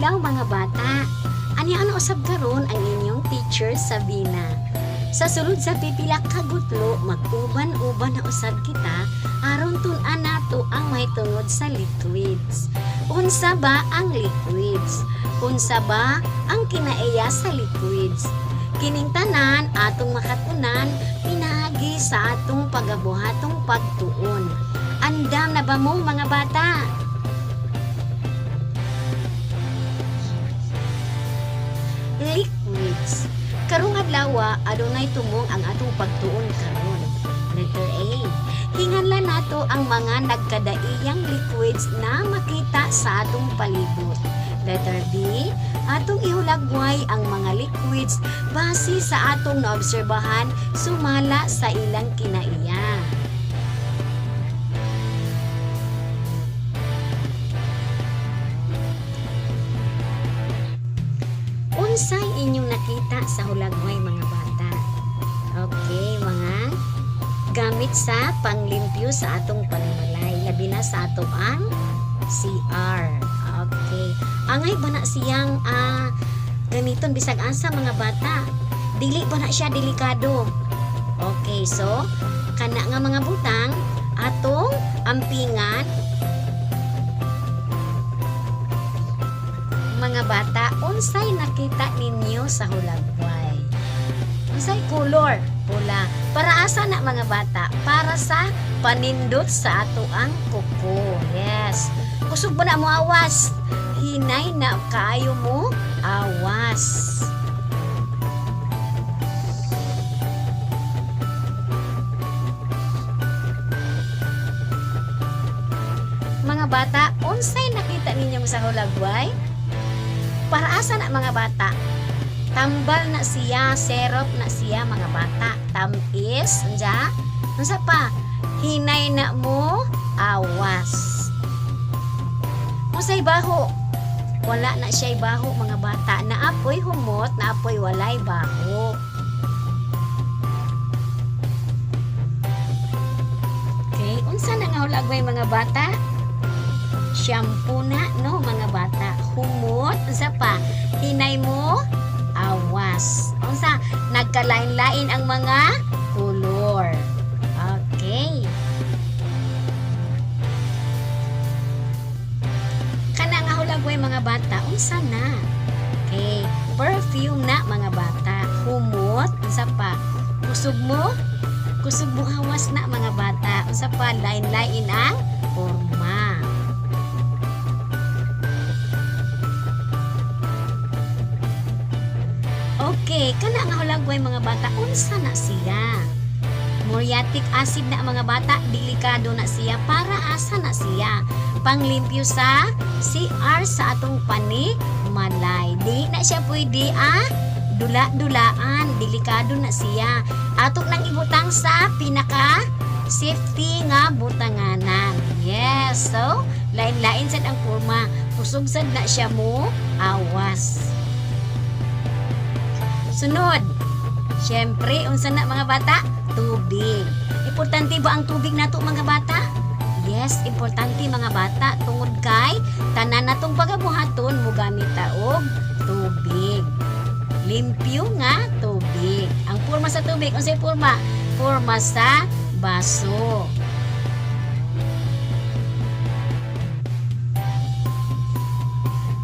adlaw mga bata. Ani usab karon ang inyong teacher Sabina. Sa sulod sa pipila ka gutlo, mag-uban-uban na usab kita aron tun-an nato ang mahitungod sa liquids. Unsa ba ang liquids? Unsa ba ang kinaiya sa liquids? Kining tanan atong makatunan pinaagi sa atong pagabuhatong pagtuon. Andam na ba mo mga bata? Liquids. Karong adlaw adunay tumong ang atong pagtuon karon. Letter A. Hinganlan nato ang mga nagkadaiyang liquids na makita sa atong palibot. Letter B. Atong ihulagway ang mga liquids base sa atong naobserbahan sumala sa ilang kinaiya. Unsay inyong nakita sa hulagway mga bata? Okay, mga gamit sa panglimpyo sa atong panimalay, labi na sa atong ang CR. Okay. Angay ba na siyang gamiton bisag asa mga bata? Dili ba na siya delikado? Okay, so kana nga mga butang atong ampingan mga bata, unsay nakita ninyo sa hulagway? Unsay color? Pula. Para asa na mga bata? Para sa panindot sa ato ang kuko. Yes. Kusog ba na mo awas? Hinay na kaayo mo awas. Mga bata, unsay nakita ninyo sa hulagway? Para asa na mga bata? Tambal na siya, serop na siya mga bata. Tamis, unsa? Unsa pa? Hinay na mo awas. Unsay baho? Wala na siya'y baho mga bata. Naapoy humot, naapoy walay baho. Okay, unsa na nga hulagway mga bata? Shampoo na no mga bata. Humot, unsa pa? Hinay mo awas. Unsa? Nagkalain-lain ang mga kulor. Okay. Kana nga hulagway mga bata, unsa na? Okay. Perfume na mga bata. Humot, unsa pa? Kusog mo? Kusog mo awas na mga bata. Unsa pa? Lain-lain ang forma. Okay, kana nga hulagway mga bata, unsa na siya? Muriatic acid na mga bata, delikado na siya. Para asa na siya? Panglimpyo sa CR sa atong panimalay. Di na siya pwede dula-dulaan. Delikado na siya. Atok nang ibutang sa pinaka safety nga butanganan. Yes, so lain-lain sad ang forma. Kusog sad na siya mo awas. Sunod, syempre, unsa na mga bata? Tubig. Importante ba ang tubig nato mga bata? Yes, importante mga bata. Tungod kay, tanan natong pagabuhaton, mugamit ta og tubig. Limpyo nga tubig. Ang forma sa tubig, unsay forma? Forma sa baso.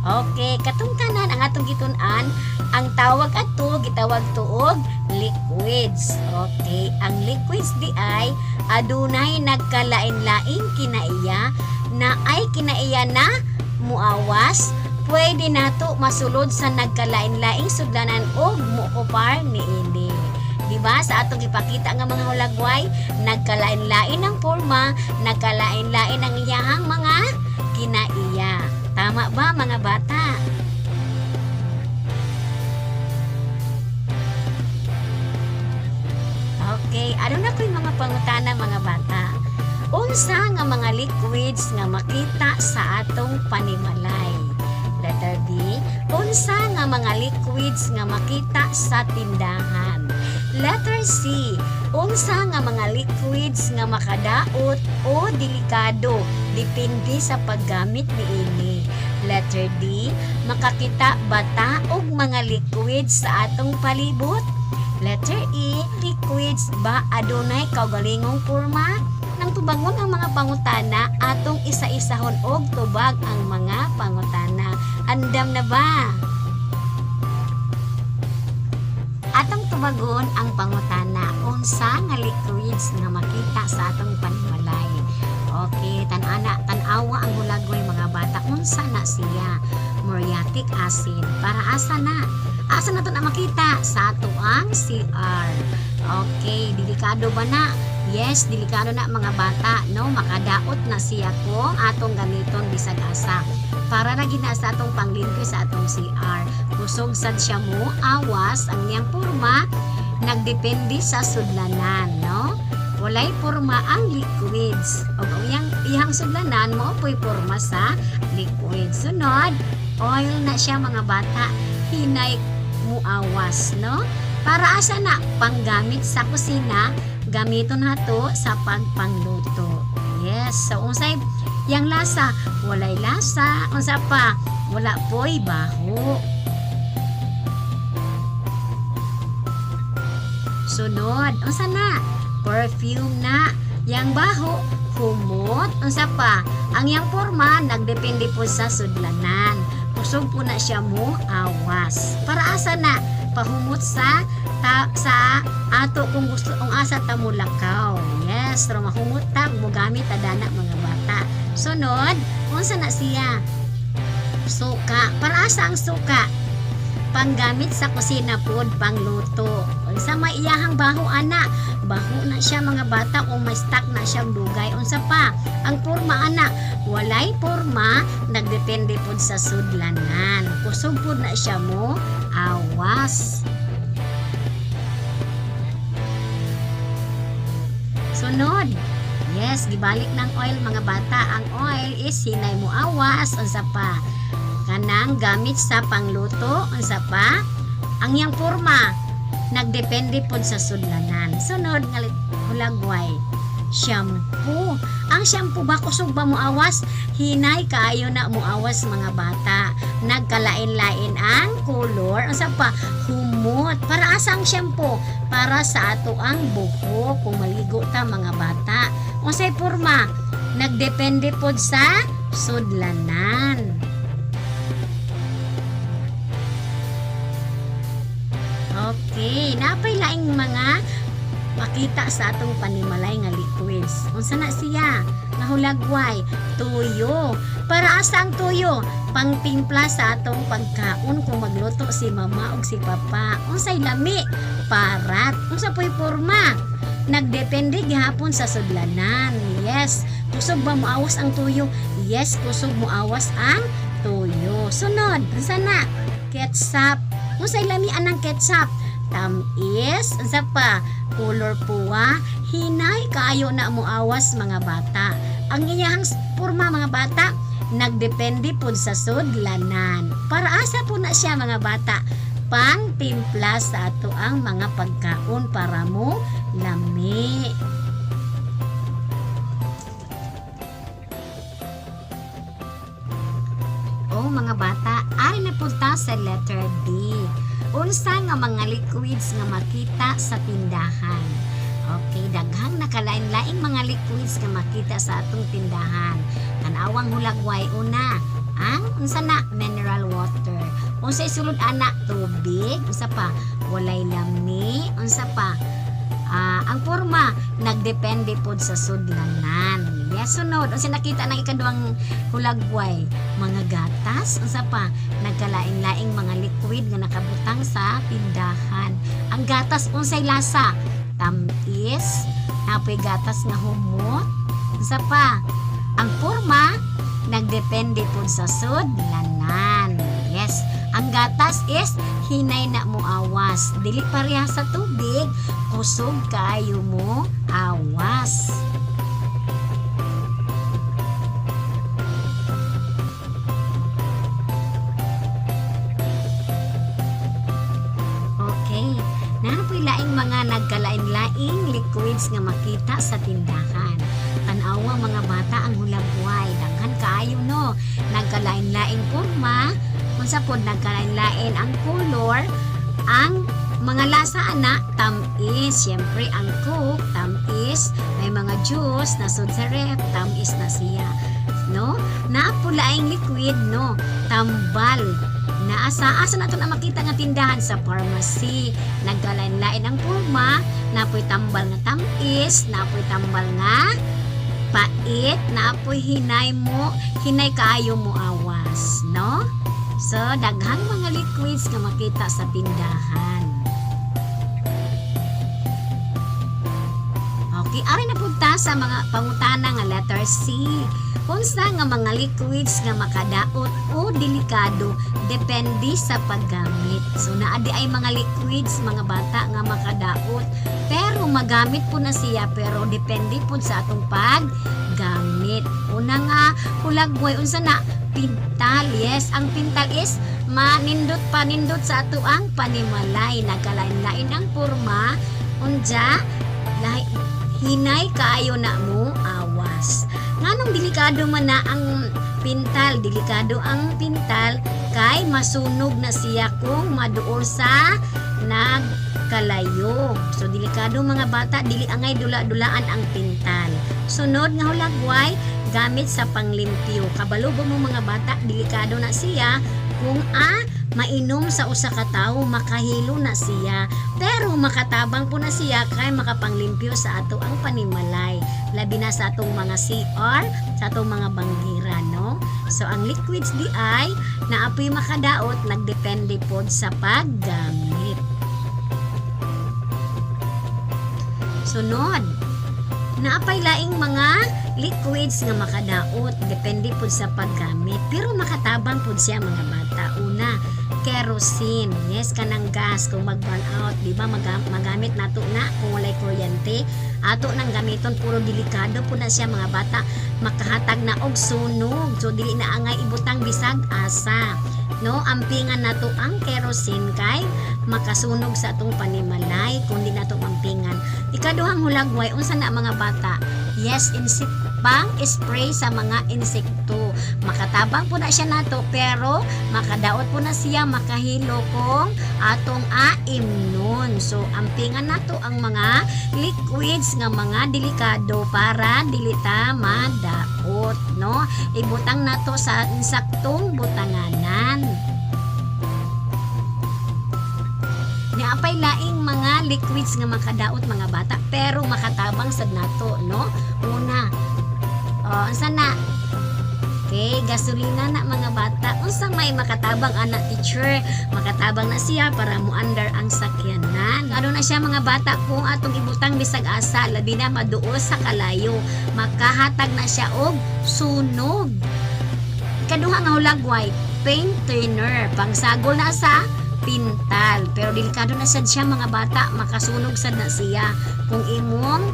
Okay, katong tanan ang atong gitun-an, ang tawag ato gitawag tuog liquids. Okay, ang liquids di ay adunay nagkalain-laing kinaiya na ay kinaiya na muawas, pwede nato masulod sa nagkalain-laing sudlanan og muopar niini. Diba sa atong ipakita nga mga hulagway, nagkalain-lain ang forma, nagkalain-lain ang iyahang mga kinaiya. Tama ba mga bata? Okay, ano na ko yung mga pangutana mga bata? Unsa nga mga liquids nga makita sa atong panimalay? Letter B, unsa nga mga liquids nga makita sa tindahan? Letter C, unsa nga mga liquids nga makadaot o delikado depende sa paggamit niini? Letter D, makakita bata og mga liquids sa atong palibot? Letter E, liquids ba adunay kaugalingong porma? Nang tubangon ang mga pangutana, atong isa-isahon og tubag ang mga pangutana. Andam na ba? Atong tubagon ang pangutana, unsa nga liquids nga makita sa atong panimalay? Okay, tan-awa ang hulagway mga bata, unsa na siya? Muriatic acid. Para asa na? Asa na to na makita? Sa ato ang CR. Okay, delikado ba na? Yes, delikado na mga bata, no? Makadaot na siya kung atong gamiton bisag asa. Para na gina sa atong panglingkoy sa atong CR. Kusog sad siya mo, awas, ang niyang porma, nagdepende sa sudlanan, no? Walay porma ang liquids. O iyang sudlanan mo, po'y porma sa liquids. Sunod, oil na siya mga bata, hinay mo awas, no? Para asa na, panggamit sa kusina, gamiton hato sa pagpangluto. Yes, so unsay yang lasa, walay lasa, unsa pa, wala po'y baho. Sunod, unsa na? Perfume na. Yang baho, humot, unsa pa? Ang yang porma nagdepende po sa sudlanan. Kusog po na siya mo awas. Para asa na? Pahumot sa ato kung gusto ang asa ta mo lakaw. Yes, pero mahumot ta mo gamit adana mga bata. Sunod, unsa na siya? Suka. Para asa ang suka? Panggamit sa kusina pod, pangluto. Unsa may iyahang baho ana? Baho na siya mga bata kung may stock na siyang dugay. Unsa pa? Ang porma ana, walay porma, nagdepende pod sa sudlanan. Kusog pod na siya mo awas. Sunod, yes, gibalik ng oil mga bata. Ang oil is hinay mo awas. Unsa pa? Kanang gamit sa pangluto. Unsa pa? Ang yang porma, nagdepende pod sa sudlanan. Sunod, hulagway, shampoo. Ang shampoo ba kusog ba mo awas? Hinay kaayo na mo awas mga bata. Nagkalain-lain ang color. Unsa pa? Humot. Para asa ang shampoo? Para sa ato ang buhok kung maligo ta mga bata. Unsay porma? Nagdepende pod sa sudlanan. Okay, napay laing mga makita sa atong panimalay nga liquids. Unsa na siya? Nahulagway, tuyo. Para asa ang tuyo? Pangtimpla sa atong pagkaon kung magluto si mama o si papa. Unsay lami? Parat. Unsa po'y porma? Nagdepende gihapon sa sudlanan. Yes. Kusog ba moawas ang tuyo? Yes, kusog moawas ang tuyo. Sunod, unsa na? Ketchup. Unsay lami anang ketchup? Tamis. Unsa pa? Color puwa. Hinay kaayo na moawas mga bata. Ang iyang porma mga bata, nagdepende pod sa sudlanan. Para asa po na siya mga bata? Pang timpla sa ato ang mga pagkaon para mo lami. O mga bata, ay napunta sa letter D. Unsa nga mga liquids nga makita sa tindahan? Okay, daghang nakalain-laing mga liquids nga makita sa atong tindahan. Tanawang hulagway una, ang unsa na? Mineral water. Unsa isulod ana? Tubig. Unsa pa? Walay lami. Unsa pa? Ang porma nagdepende pod sa sudlanan. Yes, sunod. Unsa nakita ng ikaduhang hulagway? Mga gatas. Unsa pa? Nagkalain-laing mga liquid nga nakabutang sa tindahan. Ang gatas unsay lasa? Tamis. Napoy gatas nga humot. Unsa pa? Ang porma nagdepende pod sa sudlanan. Yes. Ang gatas is hinay na mo awas. Dili pareha sa tubig, kusog kaayo mo awas. Okay. Napoy laing mga nagkalain-laing liquids nga makita sa tindahan. tanawa mga bata ang hulagway. Daghan kaayo no. Nagkalain-laing porma, unsa pod nagkalain-lain ang color, ang mga lasa ana tamis. Siyempre ang Coke tamis, may mga juice na sud sa ref, tamis na siya. No? Naapulaing liquid no, tambal. Asa nato na makita nga tindahan sa pharmacy. Nagkalain-lain ang porma, napoy tambal nga tamis, napoy tambal nga pait, napoy hinay kaayo mo awas, no? So daghang mga liquids nga makita sa tindahan. Okay, ari na punta sa mga pangutana nga letter C. Unsa nga mga liquids nga makadaot o delikado depende sa paggamit. So naadi ay mga liquids mga bata nga makadaot pero magamit po na siya pero depende po sa atong paggamit. Una nga hulagway unsa na pintal. Yes, ang pintal is panindot sa ato ang panimalay. Nagkalain-lain ang porma unja hinay kaayo na mo awas. Nganong delikado man na ang pintal? Delikado ang pintal kay masunog na siya kung maduol sa nagkalayo. So delikado mga bata, dili angay dula-dulaan ang pintal. Sunod nga hulagway, gamit sa panglimpyo. Kabalo mo mga bata, delikado na siya kung mainom sa usa ka tawo, makahilo na siya. Pero makatabang po na siya kay makapanglimpyo sa ato ang panimalay. Labi na sa atong mga CR, sa atong mga banggira, no? So ang liquids di ay naapoy makadaot, nagdepende po sa paggamit. Sunod, naapay laing mga liquids nga makadaot, depende po sa paggamit. Pero makatabang po siya mga bata. Una, kerosene. Yes, kanang gas kung mag-burn out, di ba magamit nato na kung walay kuryente. Ato nang gamiton puro delikado po na siya mga bata. Makahatag na og sunog. So dili na angay ibutang bisag asa. No, ampingan nato ang kerosene kay makasunog sa atong panimalay kung di nato ampingan. Ikaduhang hulagway unsa na mga bata? Yes, pang-spray sa mga insekto. Makatabang po na siya nato pero makadaot po na siya makahilo kung atong aimnon. So ampingan nato ang mga liquids nga mga delikado para dili ta madaot, no? Ibutang nato sa insaktong butanganan. Niapay laing mga liquids nga makadaot mga bata pero makatabang sad nato, no? Una, unsa na? Okay, gasolina na mga bata. Unsa may makatabang anak teacher? Makatabang na siya para muandar ang sakyanan. Ano na siya mga bata kung atong ibutang bisag asa, labi na maduol sa kalayo. Makahatag na siya og sunog. Ikaduha nga hulagway, paint thinner. Pangsagol na sa pintal. Pero delikado na sad siya mga bata, makasunog sad na siya. Kung imong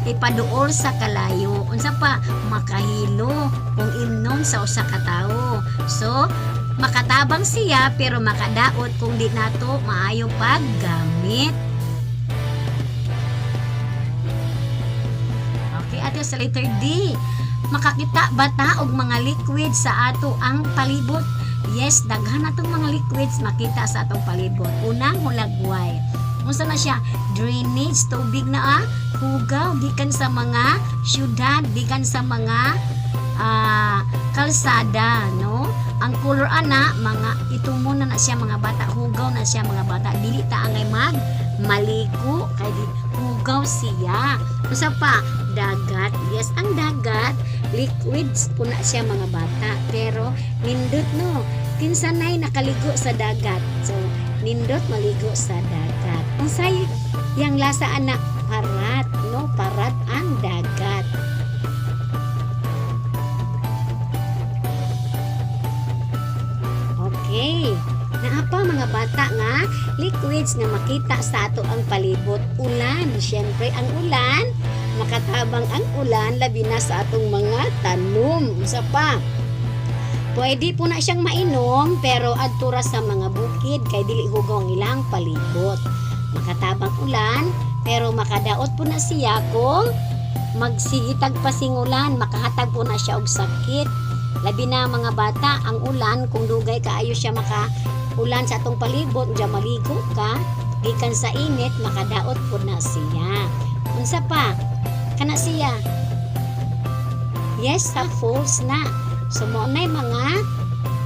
ipaduol sa kalayo, unsa pa makahilo kung imnon sa usa ka tawo. So makatabang siya pero makadaot kung di nato maayo paggamit. Okay, ato sa letter D, makakita bata og mga liquid sa ato ang palibot. Yes, daghan natong mga liquids makita sa atong palibot. Unang hulagway, unsa na siya? Drainage, tubig na hugaw gikan sa mga syudad, gikan sa mga kalsada, no? Ang color ana mga itumo na siya mga bata, hugaw na siya mga bata, dili ta angay maligo kay hugaw siya. Usa pa, dagat. Yes, ang dagat liquids po na siya mga bata pero nindot no, kinsanay nakaligo sa dagat. So nindot maligo sa dagat. Unsay yang lasa anak parat, no? Parat ang dagat. Okay. Naapa mga bata nga liquids nga makita sa ato ang palibot? Ulan. Siyempre ang ulan, makatabang ang ulan labi na sa atong mga tanom. Isa pa, pwede po na siyang mainom pero adtura sa mga bukid kay dili hugaw ang ilang palibot. Makatabang ulan pero makadaot po na siya kung magsigitag pasingulan, makahatag po na siya og sakit. Labi na mga bata, ang ulan kung dugay kaayo siya ulan sa atong palibot, diya maligo ka, gikan sa init makadaot po na siya. Unsa pa? Kana siya. Yes, sa falls na. So mo nay mga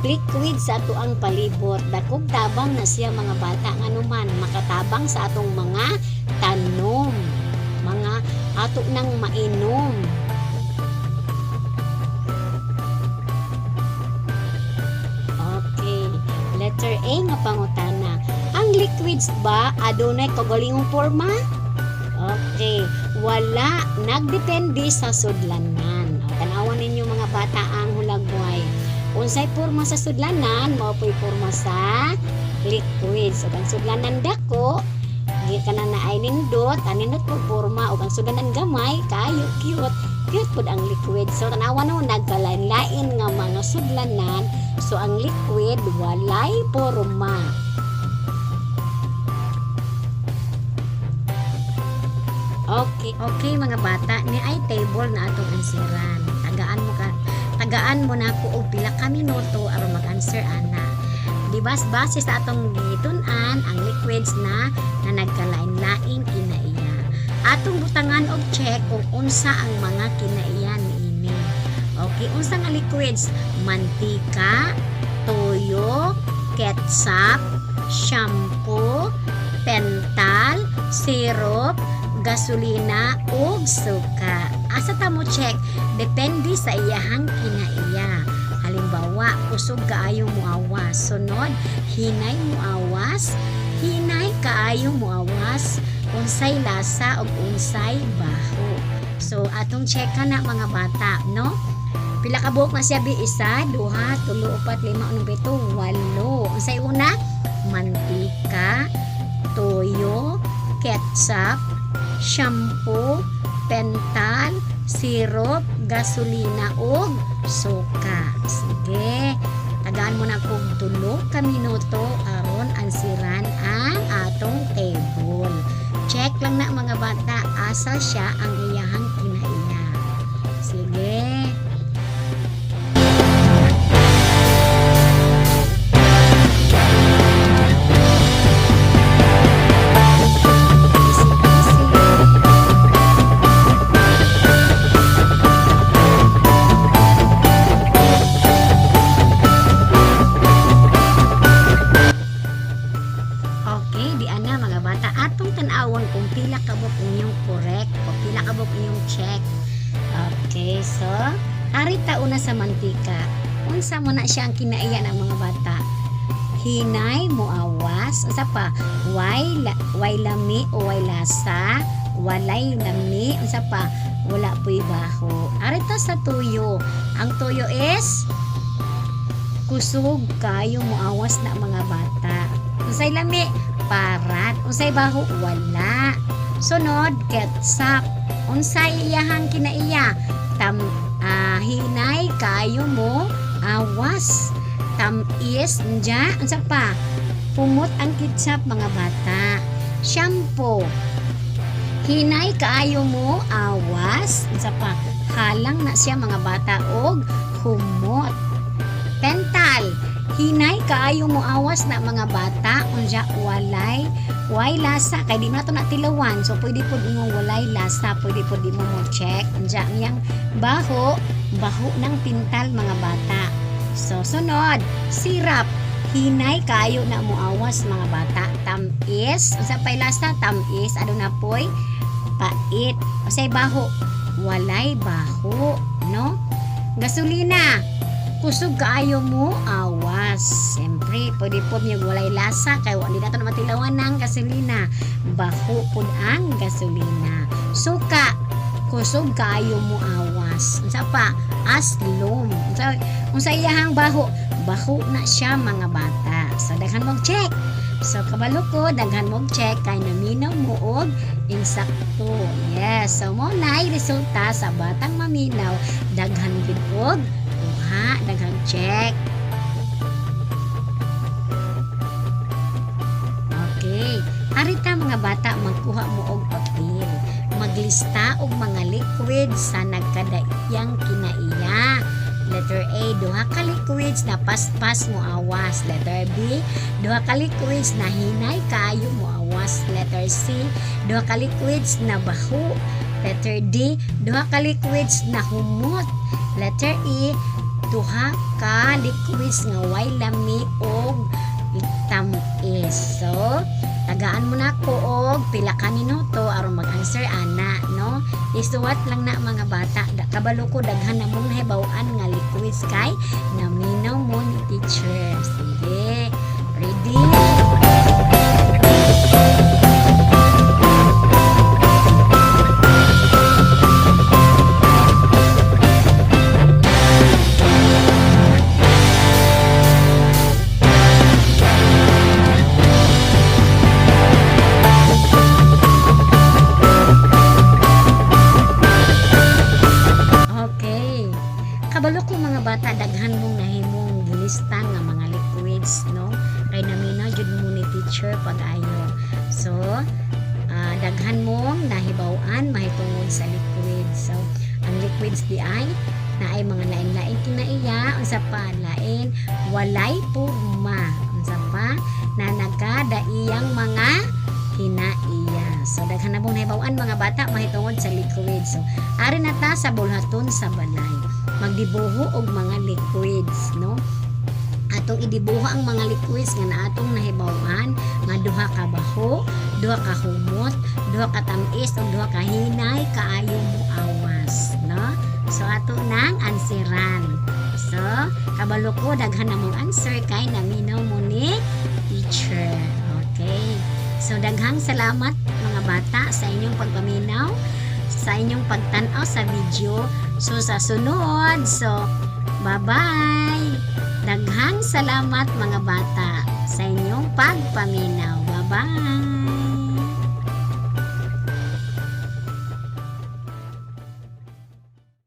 liquid sa ato ang palibot. Dakog tabang na siya mga bata nganuman makatabang sa atong mga tanom. Mga ato nang mainom. Okay. Letter A nga pangutana. Ang liquids ba adunay kagalingong forma? Okay. Wala. Nagdepende sa sudlanan. Tanawan ninyo mga bata ang hulagway. Unsay porma sa sudlanan, mao po'y porma sa liquids. Ug ang sudlanan dako, di ka na naay nindot, aninot po porma. Ug ang sudlanan gamay, kayo cute. Cute po ang liquid. So tanawan mo nagkalain-lain nga mga sudlanan. So ang liquid walay porma. Okay mga bata, ni ay table na atong ansiran. Tagaan mo na ko og pila ka minuto aron mag-answer ana. Dibas base sa atong gitun-an ang liquids na nagkalain-lain kinaiya. Atong butangan og check kung unsa ang mga kinaiya niini. Okay, unsa nga liquids? Mantika, toyo, ketchup, shampoo, pental, syrup, gasolina ug suka. Asa ta mo check? Depende sa iyahang kinaiya. Halimbawa, kusog kaayo mo awas. Sunod, hinay mo awas. Hinay kaayo mo awas. Unsay lasa ug unsay baho. So atong check na mga bata, no? Pila ka buok na siya bi? 1, 2, 3, 4, 5, 6, 7, 8. Unsay una? Mantika, toyo, ketchup, shampoo, pental, syrup, gasolina ug suka. Sige, tagaan mo na kung 3 ka minuto aron ansiran ang atong table. Check lang na mga bata asa siya ang iyahang kinaiya. Sige. Kung pila kabok inyong correct o pila kabok inyong check. Okay, so harita una sa mantika. Unsa mo na siya ang kinaiya ng mga bata? Hinay mo awas. Unsa pa? Way lami o way lasa. Walay lami. Unsa pa? Wala po'y baho. Harita sa tuyo. Ang tuyo is kusog kayo mo awas na mga bata. Unsay lami? Parat. Unsay baho? Wala. Sunod, ketchup. Unsay iyahang kinaiya? Hinay kayo mo awas. Tamis nja. Unsa pa? Pumot ang ketchup mga bata. Shampoo. Hinay kaayo mo awas. Unsa pa? Halang na siya mga bata og humot. Pental. Hinay kaayo mo awas na mga bata. Unja walay lasa. Kay di mo na ito natilawan. So pwede po di mo walay lasa. Pwede po di mo check. Unja yang baho ng pintal mga bata. So sunod, syrup. Hinay kaayo na mo awas mga bata. Tamis. Unsa pay lasa? Tamis. Ano na po'y pait. Unsay baho? Walay baho. No? Gasolina. Kusog kaayo mo awas. Siyempre, pwede po niyo walay lasa kay hindi nato na matilawan ng gasolina. Baho po ang gasolina. Suka. Kusog kaayo mo awas. Unsa pa? Aslom. Unsa iyahang baho? Baho na siya mga bata. So daghan mo check. So kabalo ko daghan mo check kay naminaw mo og insakto. Yes. So mo nay resulta sa batang maminaw daghan gid og daghang check. Okay. Harita mga bata magkuha mo og papel. Maglista og mga liquids sa nagkadaiyang kinaiya. Letter A, duha ka liquids na paspas mo awas. Letter B, duha ka liquids na hinay kaayo mo awas. Letter C, duha ka liquids na baho. Letter D, duha ka liquids na humot. Letter E, duha ka liquids nga way lami og tamis. So, tagaan mo na ko og pila ka minuto aron mag-answer ana, no? Isuwat lang na mga bata. Kabalo ko daghan na mong nahibaw-an nga liquids kay naminaw mo ni teacher. Sige. Ready? Kabalo ko mga bata, daghan mong nahimong gilista nga mga liquids, no? Kay naminaw jud mo ni teacher pag-ayo. So, daghan mong nahibaw-an mahitungod sa liquids. So, ang liquids di ay naay mga lain-lain kinaiya, unsa pa lain walay purma, unsa pa na nagkadaiyang mga kinaiya. So, daghan na mong nahibaw-an mga bata mahitungod sa liquids. So, ari na ta sa bulhaton sa balay. Magdibuho og mga liquids, no? Atong idibuho ang mga liquids nga naatong nahibaw-an nga duha ka baho, duha ka humot, duha ka tamis ug duha ka hinay kaayo mo awas, no? So ato nang ansiran. So kabalo ko daghan na mong answer kay naminaw mo ni teacher. Okay? So daghang salamat mga bata sa inyong pagpaminaw, sa inyong pagtan-aw sa video. So sa sunod, so bye-bye. Daghang salamat mga bata sa inyong pagpaminaw. Bye-bye.